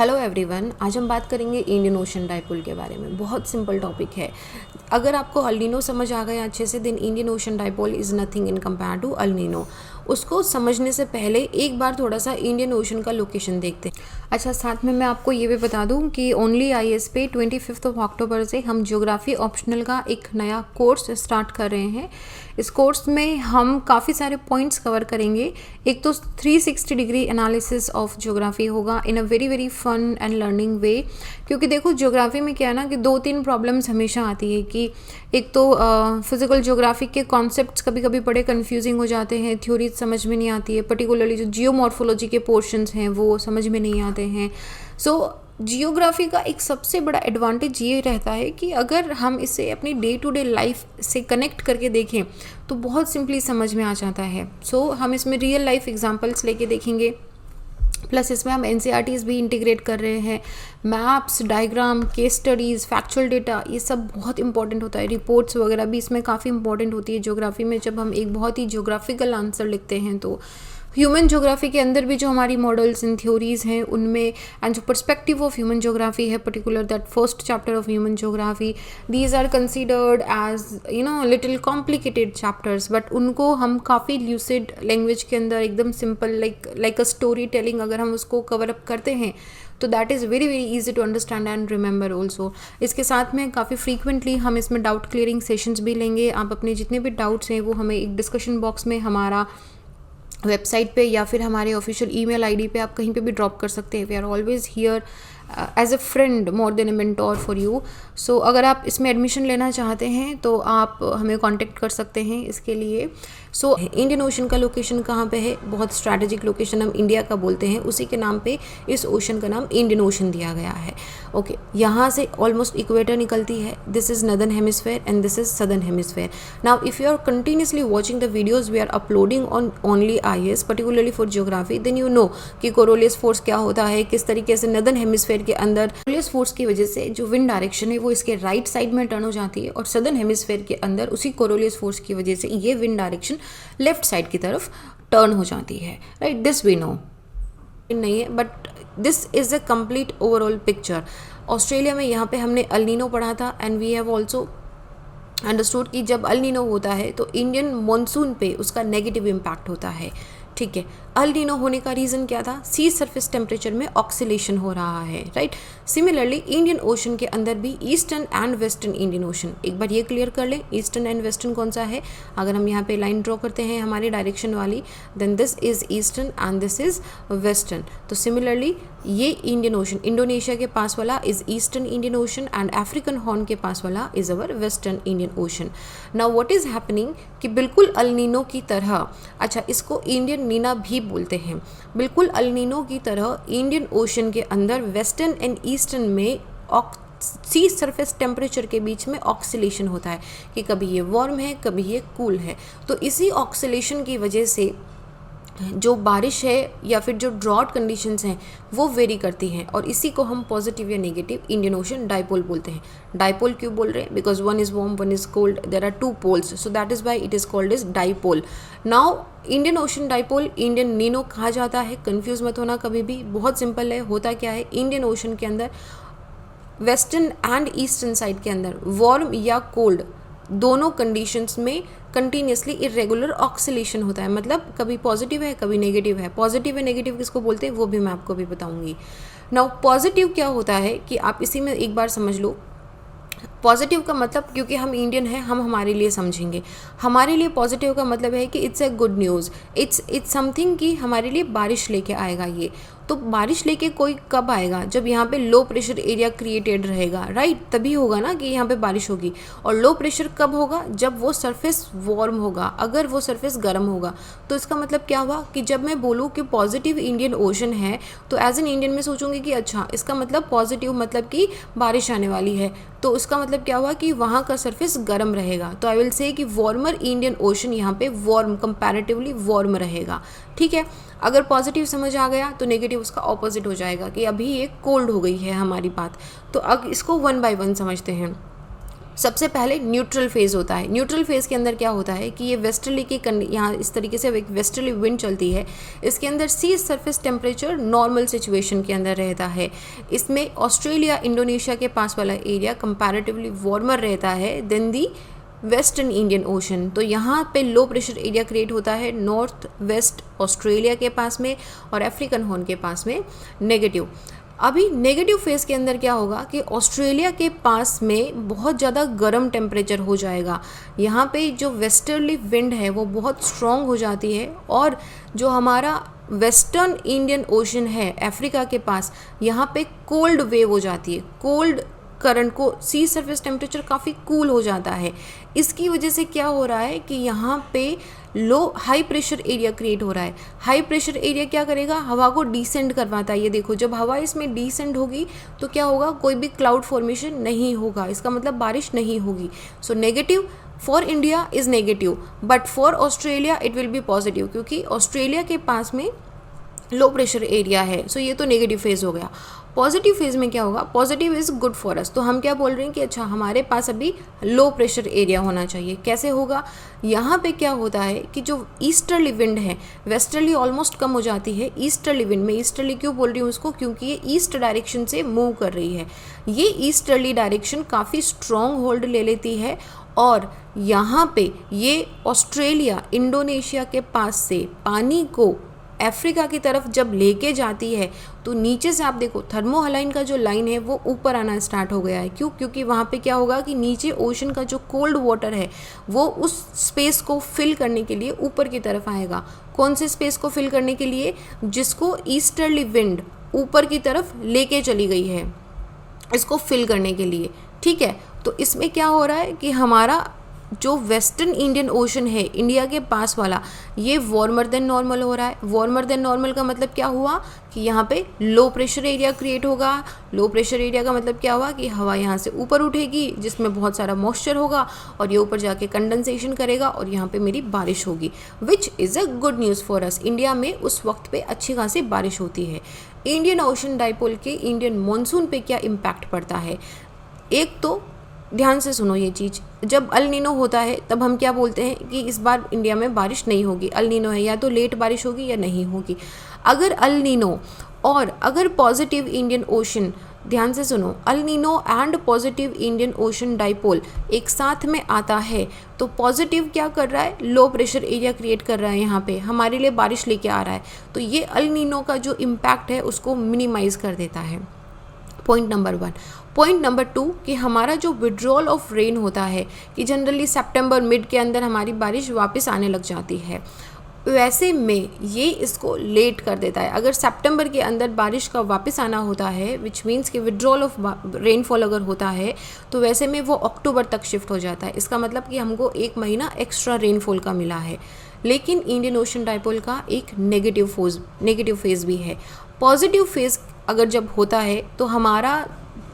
Hello everyone, आज हम बात करेंगे इंडियन ओशन डाइपोल के बारे में। बहुत सिंपल टॉपिक है। अगर आपको अल नीनो समझ आ गया अच्छे से, then Indian ocean dipole is nothing in compare to El Nino. उसको समझने से पहले एक बार थोड़ा सा इंडियन ओशन का लोकेशन देखते हैं। अच्छा, साथ में मैं आपको ये भी बता दूं कि ओनली आईएएस पे 25 अक्टूबर से हम ज्योग्राफी ऑप्शनल का एक नया कोर्स स्टार्ट कर रहे हैं। इस कोर्स में हम काफ़ी सारे पॉइंट्स कवर करेंगे। एक तो 360 डिग्री एनालिसिस ऑफ ज्योग्राफी होगा in a very very fun and learning way. क्योंकि देखो, ज्योग्राफी में क्या है ना कि 2-3 प्रॉब्लम्स हमेशा आती है कि एक तो फिजिकल ज्योग्राफी के कॉन्सेप्ट्स कभी कभी बड़े कंफ्यूजिंग हो जाते हैं, थ्योरी समझ में नहीं आती है, पर्टिकुलरली जो जियोमॉर्फोलॉजी के पोर्शंस हैं वो समझ में नहीं आते हैं। सो जियोग्राफी का एक सबसे बड़ा एडवांटेज ये रहता है कि अगर हम इसे अपनी डे टू डे लाइफ से कनेक्ट करके देखें तो बहुत सिंपली समझ में आ जाता है। सो हम इसमें रियल लाइफ एग्जांपल्स लेके देखेंगे, प्लस इसमें हम एनसीईआरटीज़ भी इंटीग्रेट कर रहे हैं। Maps, diagram, case studies, factual data, ये सब बहुत इंपॉर्टेंट होता है। रिपोर्ट्स वगैरह भी इसमें काफ़ी इंपॉर्टेंट होती है ज्योग्राफी में। जब हम एक बहुत ही ज्योग्राफिकल आंसर लिखते हैं तो ह्यूमन ज्योग्राफी के अंदर भी जो हमारी मॉडल्स एंड थ्योरीज हैं उनमें, एंड जो पर्सपेक्टिव ऑफ ह्यूमन ज्योग्राफी है, particular that first chapter of human geography, these are considered as little complicated chapters, but उनको हम काफ़ी ल्यूसिड लैंग्वेज के अंदर एकदम simple like a story telling अगर हम उसको कवर अप करते हैं तो that is very very easy to understand and remember also. इसके साथ में काफ़ी फ्रीक्वेंटली हम इसमें डाउट क्लियरिंग सेशंस भी लेंगे। आप अपने जितने भी डाउट्स हैं वो हमें एक डिस्कशन बॉक्स में हमारा वेबसाइट पे या फिर हमारे ऑफिशियल ईमेल आईडी पे आप कहीं पे भी ड्रॉप कर सकते हैं। We are always here as a friend more than a mentor for you. So अगर आप इसमें एडमिशन लेना चाहते हैं तो आप हमें कांटेक्ट कर सकते हैं इसके लिए। सो इंडियन ओशन का लोकेशन कहाँ पे है? बहुत स्ट्रैटेजिक लोकेशन हम इंडिया का बोलते हैं, उसी के नाम पे इस ओशन का नाम इंडियन ओशन दिया गया है। ओके, यहाँ से ऑलमोस्ट इक्वेटर निकलती है। This is northern hemisphere and this is southern hemisphere. Now if you are continuously watching the videos we are uploading on only IAS particularly for geography, then you know कि Coriolis force क्या होता है, किस तरीके से northern hemisphere के अंदर Coriolis force की वजह से जो विंड डायरेक्शन है वो इसके राइट साइड में टर्न हो जाती है, और सदर्न हेमिस्फेयर के अंदर उसी कोरोलियस फोर्स की वजह से ये विंड डायरेक्शन लेफ्ट साइड की तरफ टर्न हो जाती है। राइट, दिस वी नो नहीं है, but this is a complete overall picture. Australia में यहाँ पे हमने अल नीनो पढ़ा था and we have also understood कि जब अल नीनो होता है तो इंडियन मॉनसून पे उसका नेगेटिव इम्पैक्ट होता है। ठीक है, अल नीनो होने का रीज़न क्या था? सी सरफेस टेम्परेचर में ऑक्सीलेशन हो रहा है। राइट, सिमिलरली इंडियन ओशन के अंदर भी eastern and western Indian ocean, एक बार ये क्लियर कर लें ईस्टर्न एंड वेस्टर्न कौन सा है। अगर हम यहाँ पे लाइन ड्रॉ करते हैं हमारी डायरेक्शन वाली, then this is eastern and this is western. तो सिमिलरली ये इंडियन ओशन, इंडोनेशिया के पास वाला is eastern Indian ocean and African horn के पास वाला is our western Indian ocean. Now what is happening कि बिल्कुल अल नीनो की तरह, अच्छा इसको इंडियन नीना भी बोलते हैं, बिल्कुल अल नीनो की तरह इंडियन ओशन के अंदर वेस्टर्न एंड ईस्टर्न में सी सरफेस टेम्परेचर के बीच में ऑक्सीलेशन होता है कि कभी ये वार्म है कभी ये कूल है। तो इसी ऑक्सीलेशन की वजह से जो बारिश है या फिर जो ड्रॉट कंडीशंस हैं वो वेरी करती हैं, और इसी को हम पॉजिटिव या नेगेटिव इंडियन ओशन डाइपोल बोलते हैं। डाइपोल क्यों बोल रहे हैं? Because one is warm one is cold, there are two poles, so that is why it is called is dipole. Now Indian ocean dipole Indian Nino कहा जाता है, confuse मत होना कभी भी, बहुत सिंपल है। होता क्या है, इंडियन ओशन के अंदर वेस्टर्न एंड ईस्टर्न साइड के अंदर वार्म या कोल्ड दोनों कंडीशंस में कंटिन्यूसली इरेगुलर ऑक्सीलेशन होता है, मतलब कभी पॉजिटिव है कभी नेगेटिव है। पॉजिटिव है नेगेटिव किसको बोलते हैं वो भी मैं आपको भी बताऊंगी। नाउ पॉजिटिव क्या होता है कि आप इसी में एक बार समझ लो। पॉजिटिव का मतलब, क्योंकि हम इंडियन हैं हम हमारे लिए समझेंगे, हमारे लिए पॉजिटिव का मतलब है कि it's a good news, it's something कि हमारे लिए बारिश लेके आएगा ये। तो बारिश लेके कोई कब आएगा? जब यहाँ पे लो प्रेशर एरिया क्रिएटेड रहेगा, राइट, तभी होगा ना कि यहाँ पे बारिश होगी। और लो प्रेशर कब होगा? जब वो सरफेस वार्म होगा, अगर वो सरफेस गर्म होगा। तो इसका मतलब क्या हुआ कि जब मैं बोलूँ कि पॉजिटिव इंडियन ओशन है तो एज एन इंडियन में सोचूंगी कि अच्छा इसका मतलब पॉजिटिव मतलब कि बारिश आने वाली है, तो इसका मतलब क्या हुआ कि वहाँ का सरफेस गर्म रहेगा। तो आई विल से कि वार्मर इंडियन ओशन यहाँ पे वार्म, कंपैरेटिवली वार्म रहेगा। ठीक है, अगर पॉजिटिव समझ आ गया तो नेगेटिव उसका ऑपोजिट हो जाएगा कि अभी ये कोल्ड हो गई है हमारी बात। तो अब इसको वन बाय वन समझते हैं। सबसे पहले न्यूट्रल फेज़ होता है। न्यूट्रल फेज़ के अंदर क्या होता है कि ये वेस्टर्ली की यहाँ इस तरीके से एक वेस्टर्ली विंड चलती है। इसके अंदर सी सरफेस टेम्परेचर नॉर्मल सिचुएशन के अंदर रहता है। इसमें ऑस्ट्रेलिया इंडोनेशिया के पास वाला एरिया कंपैरेटिवली वार्मर रहता है then the western Indian ocean. तो यहाँ पे लो प्रेशर एरिया क्रिएट होता है नॉर्थ वेस्ट ऑस्ट्रेलिया के पास में और अफ्रीकन हॉर्न के पास में नेगेटिव। अभी नेगेटिव फेज़ के अंदर क्या होगा कि ऑस्ट्रेलिया के पास में बहुत ज़्यादा गर्म टेम्परेचर हो जाएगा। यहाँ पे जो वेस्टर्ली विंड है वो बहुत स्ट्रॉन्ग हो जाती है और जो हमारा वेस्टर्न इंडियन ओशन है अफ्रीका के पास, यहाँ पे कोल्ड वेव हो जाती है। कोल्ड करंट को सी सरफेस टेम्परेचर काफ़ी कूल हो जाता है। इसकी वजह से क्या हो रहा है कि यहाँ पे लो हाई प्रेशर एरिया क्रिएट हो रहा है। हाई प्रेशर एरिया क्या करेगा, हवा को डिसेंड करवाता है। ये देखो, जब हवा इसमें डिसेंड होगी तो क्या होगा, कोई भी क्लाउड फॉर्मेशन नहीं होगा, इसका मतलब बारिश नहीं होगी। So negative for India is negative but for Australia it will be positive, क्योंकि ऑस्ट्रेलिया के पास में लो प्रेशर एरिया है। सो ये तो नेगेटिव फेज़ हो गया। पॉजिटिव फेज़ में क्या होगा, positive is good for us. तो हम क्या बोल रहे हैं कि अच्छा हमारे पास अभी लो प्रेशर एरिया होना चाहिए। कैसे होगा, यहाँ पे क्या होता है कि जो ईस्टर्ली विंड है, वेस्टर्ली ऑलमोस्ट कम हो जाती है, ईस्टर्ली विंड, मैं ईस्टर्ली क्यों बोल रही हूँ उसको, क्योंकि ये ईस्ट डायरेक्शन से मूव कर रही है। ये ईस्टर्ली डायरेक्शन काफ़ी स्ट्रॉन्ग होल्ड ले लेती है और यहाँ पे ये ऑस्ट्रेलिया इंडोनेशिया के पास से पानी को अफ्रीका की तरफ जब लेके जाती है तो नीचे से आप देखो थर्मोहलाइन का जो लाइन है वो ऊपर आना स्टार्ट हो गया है। क्यों, क्योंकि वहाँ पे क्या होगा कि नीचे ओशन का जो कोल्ड वाटर है वो उस स्पेस को फिल करने के लिए ऊपर की तरफ आएगा। कौन से स्पेस को फिल करने के लिए, जिसको ईस्टर्ली विंड ऊपर की तरफ लेके चली गई है, इसको फिल करने के लिए। ठीक है, तो इसमें क्या हो रहा है कि हमारा जो वेस्टर्न इंडियन ओशन है इंडिया के पास वाला, ये वार्मर देन नॉर्मल हो रहा है। वार्मर देन नॉर्मल का मतलब क्या हुआ कि यहाँ पे लो प्रेशर एरिया क्रिएट होगा। लो प्रेशर एरिया का मतलब क्या हुआ कि हवा यहाँ से ऊपर उठेगी जिसमें बहुत सारा मॉइस्चर होगा और ये ऊपर जाके कंडेंसेशन करेगा और यहाँ पे मेरी बारिश होगी, which is a good news for us. India में उस वक्त पे अच्छी खासी बारिश होती है। इंडियन ओशन डाइपोल के इंडियन मानसून पे क्या इम्पैक्ट पड़ता है, एक तो ध्यान से सुनो ये चीज़, जब अल नीनो होता है तब हम क्या बोलते हैं कि इस बार इंडिया में बारिश नहीं होगी। अल नीनो है, या तो लेट बारिश होगी या नहीं होगी। अगर अल नीनो और अगर पॉजिटिव इंडियन ओशन, ध्यान से सुनो, El Nino and positive Indian ocean dipole एक साथ में आता है तो पॉजिटिव क्या कर रहा है, लो प्रेशर एरिया क्रिएट कर रहा है, यहाँ पे हमारे लिए बारिश लेके आ रहा है। तो ये अल नीनो का जो इम्पैक्ट है उसको मिनिमाइज़ कर देता है। Point number 1। पॉइंट नंबर 2 कि हमारा जो विड्रॉल ऑफ रेन होता है कि जनरली सितंबर मिड के अंदर हमारी बारिश वापस आने लग जाती है, वैसे में ये इसको लेट कर देता है। अगर सितंबर के अंदर बारिश का वापस आना होता है विच मीन्स कि विड्रॉल ऑफ रेनफॉल अगर होता है तो वैसे में वो अक्टूबर तक शिफ्ट हो जाता है। इसका मतलब कि हमको 1 महीना एक्स्ट्रा रेनफॉल का मिला है। लेकिन इंडियन ओशन डाइपोल का एक नेगेटिव फेज़ भी है। पॉजिटिव फेज़ अगर जब होता है तो हमारा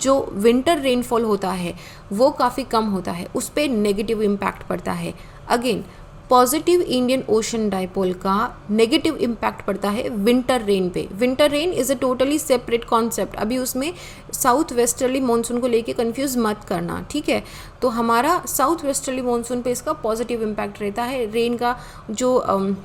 जो विंटर रेनफॉल होता है वो काफ़ी कम होता है, उस पर नेगेटिव इम्पैक्ट पड़ता है। Again positive Indian ocean dipole का नेगेटिव इम्पैक्ट पड़ता है विंटर रेन पे। Winter rain is a totally separate concept, अभी उसमें साउथ वेस्टर्ली मानसून को लेके कंफ्यूज मत करना, ठीक है। तो हमारा साउथ वेस्टर्ली मानसून पे इसका पॉजिटिव इम्पैक्ट रहता है। रेन का जो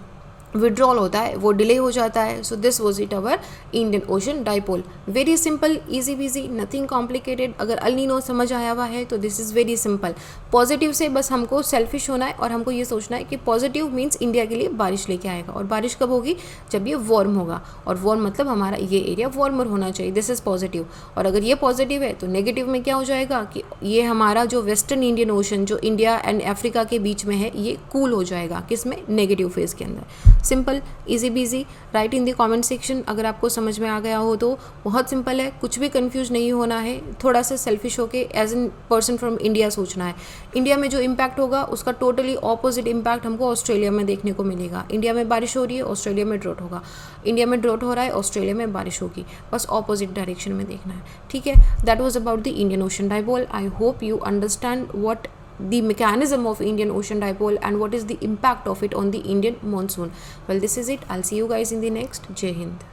विड्रॉल होता है वो डिले हो जाता है। So this was it our Indian ocean dipole. Very simple, easy peasy, nothing complicated. अगर अल नीनो समझ आया हुआ है तो this is very simple. Positive से बस हमको सेल्फिश होना है और हमको ये सोचना है कि पॉजिटिव मीन्स इंडिया के लिए बारिश लेके आएगा। और बारिश कब होगी, जब ये वार्म होगा, और वार्म मतलब हमारा ये एरिया वार्मर होना चाहिए। This is positive. और अगर ये पॉजिटिव है तो नेगेटिव में क्या हो जाएगा कि ये हमारा जो वेस्टर्न इंडियन ओशन जो इंडिया एंड अफ्रीका के बीच में है ये कूल हो जाएगा। किसमें, नेगेटिव फेज़ के अंदर। Simple, easy peasy. Write in the comment section अगर आपको समझ में आ गया हो तो। बहुत सिंपल है, कुछ भी कंफ्यूज नहीं होना है। थोड़ा सा सेल्फिश होके as an person from India सोचना है। इंडिया में जो इम्पैक्ट होगा उसका टोटली ऑपोजिट इम्पैक्ट हमको ऑस्ट्रेलिया में देखने को मिलेगा। इंडिया में बारिश हो रही है, ऑस्ट्रेलिया में ड्रॉट होगा। इंडिया में ड्रॉट हो रहा है, ऑस्ट्रेलिया में बारिश होगी। बस ऑपोजिट डायरेक्शन में देखना है, ठीक है। That was about the Indian ocean dipole. I hope you understand what the mechanism of Indian Ocean Dipole and what is the impact of it on the Indian monsoon. Well, this is it. I'll see you guys in the next. Jai Hind.